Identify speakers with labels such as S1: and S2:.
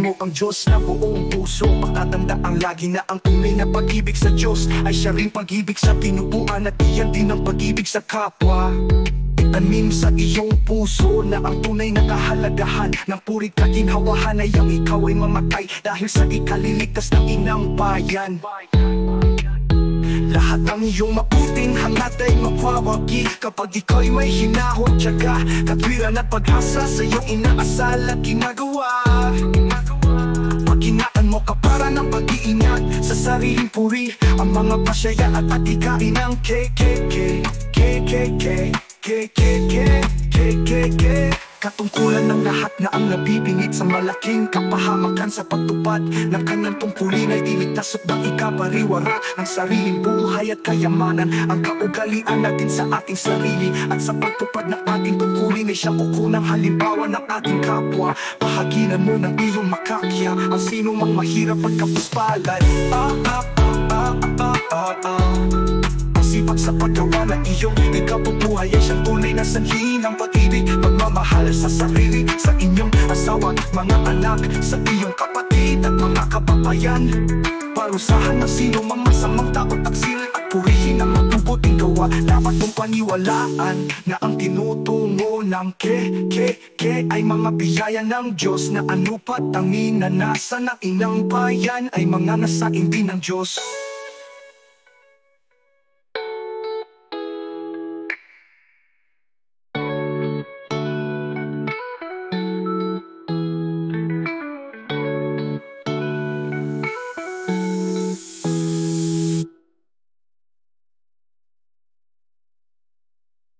S1: Ibigin mo ang Diyos na buong puso. Patatandaan lagi na ang tunay na pag-ibig sa Diyos ay siya rin pag-ibig sa binubuan, at iyan din ang pag-ibig sa kapwa. Itanim sa iyong puso na ang tunay na kahalagahan ng purit kaginhawahan ay ang ikaw ay mamatay dahil sa ikaliligtas ng inang bayan. Lahat ng iyong mabuting hangat ay mapawagi kapag ikaw'y may hinahon, tiyaga, katwiran at pag-asa sa iyong inaasal at ginagawa. Paghinaan mo kapara ng pag-iingat sa sariling puri, ang mga pasyaya at atikain ng KKK. Katungkulan ng lahat na ang nabibingit sa malaking kapahamakan sa pagtupad ng kanyang tungkulin ay iligtas at ikapariwara ng sariling buhay at kayamanan. Ang kaugalian natin sa ating sarili at sa pagtupad ng ating tungkulin ay siyang kukunang halimbawa ng ating kapwa. Pahaginan mo ng iyong makakya ang sino mang mahirap at kapuspalad. Sipag sa paggawa na iyong ikabubuhay ay siyang tunay na sanhi ng pag-ibig, pagmamahal sa sarili, sa inyong asawa, mga anak, sa iyong kapatid at mga kababayan. Parusahan ng sino mang masamang takot taksil at purihin ang mabubuting gawa. Dapat mong paniwalaan na ang tinutungo ng KKK ay mga biyaya ng Diyos na anupat ang minanasa ng inang bayan ay mga nasain din ng Diyos.